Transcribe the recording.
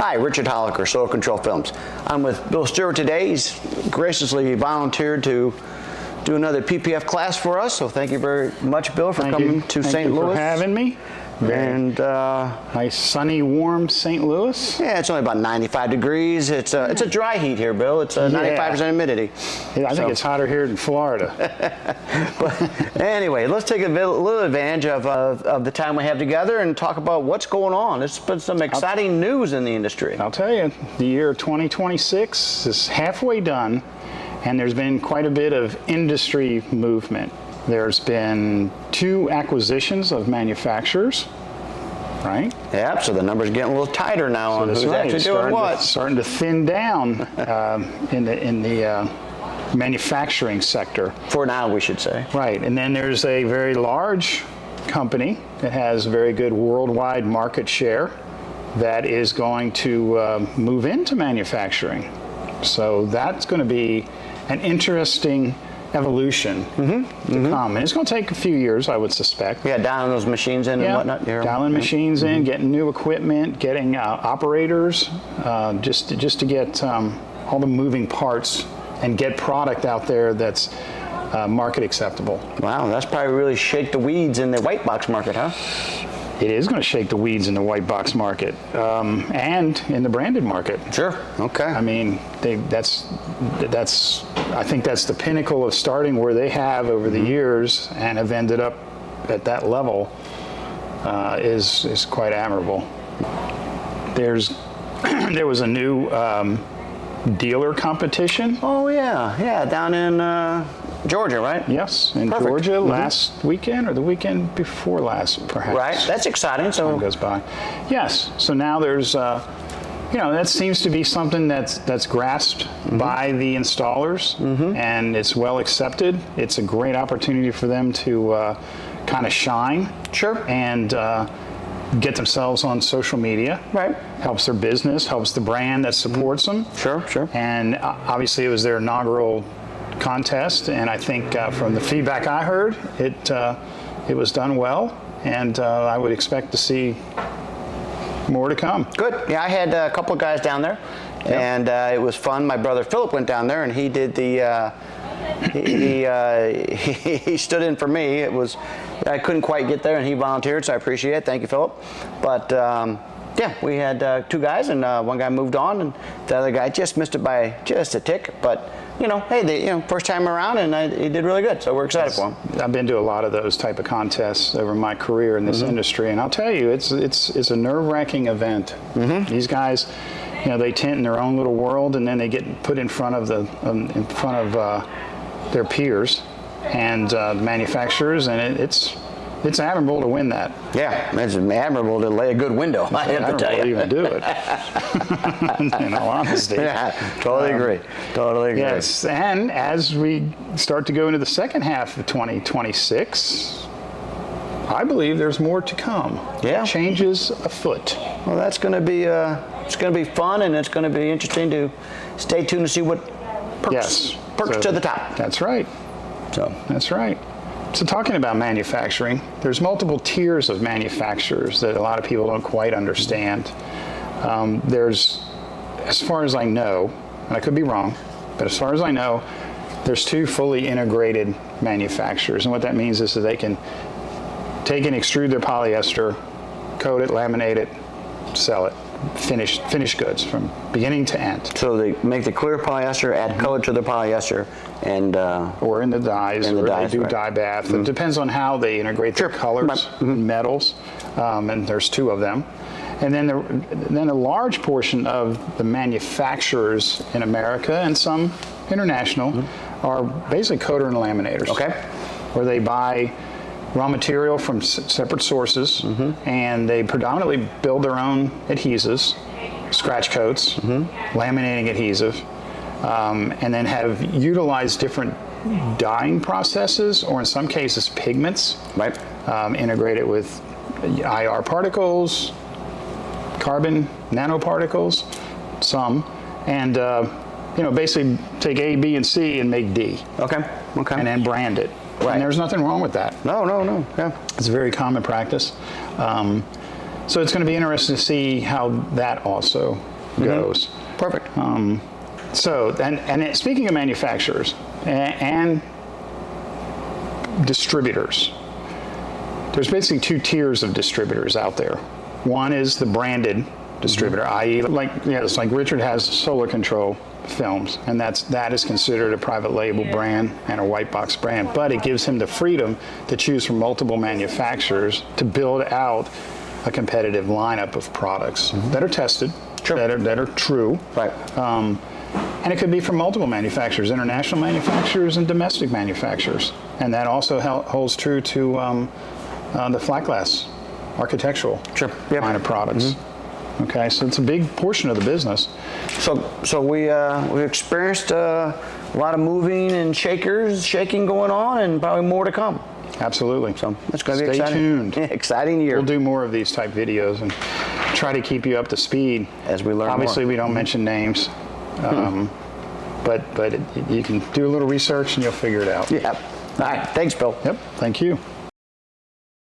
Hi, Richard Holliker, Soil Control Films. I'm with Bill Stewart today. He's graciously volunteered to do another PPF class for us, so thank you very much, Bill, for coming to St. Louis. Thank you for having me. And nice, sunny, warm St. Louis. yeah, it's only about 95 degrees. It's a dry heat here, Bill. It's 95% humidity. Yeah, I think it's hotter here than Florida. But anyway, let's take a little advantage of the time we have together and talk about what's going on. There's been some exciting news in the industry. I'll tell you, the year 2026 is halfway done, and there's been quite a bit of industry movement. There's been 2 acquisitions of manufacturers, right? Yeah, so the numbers are getting a little tighter now on who's actually doing what. Starting to thin down in the manufacturing sector. For now, we should say. Right, and then there's a very large company that has very good worldwide market share that is going to move into manufacturing. So that's going to be an interesting evolution to come. And it's going to take a few years, I would suspect. Yeah, dialing those machines in and whatnot. Dialing machines in, getting new equipment, getting operators, just to get all the moving parts and get product out there that's market acceptable. Wow, that's probably really shake the weeds in the white box market, huh? It is going to shake the weeds in the white box market and in the branded market. Sure. Okay. I mean, I think that's the pinnacle of starting where they have over the years and have ended up at that level is quite admirable. There was a new dealer competition. Oh yeah, down in Georgia, right? Yes, in Georgia last weekend or the weekend before last, perhaps. Right, that's exciting. So time goes by. Yes, so now there's, that seems to be something that's grasped by the installers, and it's well accepted. It's a great opportunity for them to kind of shine. Sure. And get themselves on social media. Right. Helps their business, helps the brand that supports them. Sure, sure. And obviously it was their inaugural contest, and I think from the feedback I heard, it was done well, and I would expect to see more to come. Good. Yeah, I had a couple of guys down there, and it was fun. My brother Philip went down there, and he did the he stood in for me. I couldn't quite get there, and he volunteered, so I appreciate it. Thank you, Philip. But yeah, we had 2 guys, and one guy moved on, and the other guy just missed it by just a tick. But hey, first time around, and he did really good. So we're excited for him. I've been to a lot of those type of contests over my career in this industry, and I'll tell you, it's a nerve-wracking event. These guys, they tint in their own little world, and then they get put in front of their peers and the manufacturers, and it's admirable to win that. Yeah, it's admirable to lay a good window. I have to tell you. To even do it. In all honesty. Yeah, totally agree. Totally agree. Yes, and as we start to go into the second half of 2026, I believe there's more to come. Yeah. Changes afoot. Well, that's going to be it's going to be fun, and it's going to be interesting to stay tuned to see what perks to the top. That's right. That's right. So talking about manufacturing, there's multiple tiers of manufacturers that a lot of people don't quite understand. There's, as far as I know, and I could be wrong, but as far as I know, there's 2 fully integrated manufacturers. And what that means is that they can take and extrude their polyester, coat it, laminate it, sell it. Finished goods from beginning to end. So they make the clear polyester, add color to the polyester, and or in the dyes, they do dye bath. It depends on how they integrate their colors, metals, and there's 2 of them. And then a large portion of the manufacturers in America and some international are basically coater and laminators. Okay. Where they buy raw material from separate sources, and they predominantly build their own adhesives, scratch coats, laminating adhesive, and then have utilized different dyeing processes, or in some cases pigments, integrated with IR particles, carbon nanoparticles, and basically take A, B, and C and make D. Okay. And then brand it. Right. And there's nothing wrong with that. No. Yeah. It's a very common practice. So it's going to be interesting to see how that also goes. Perfect. Speaking of manufacturers and distributors, there's basically 2 tiers of distributors out there. One is the branded distributor, i.e., it's like Richard has Solar Control films, and that is considered a private label brand and a white box brand, but it gives him the freedom to choose from multiple manufacturers to build out a competitive lineup of products that are tested, that are true. Right. And it could be from multiple manufacturers, international manufacturers and domestic manufacturers. And that also holds true to the flat glass architectural line of products. Okay, so it's a big portion of the business. So we experienced a lot of moving and shaking going on, and probably more to come. Absolutely. So it's going to be Stay exciting. tuned. Yeah, exciting year. We'll do more of these type videos and try to keep you up to speed as we learn. Obviously, more. we don't mention names, but you can do a little research and you'll figure it out. Yeah. All right. Thanks, Bill. Yep. Thank you.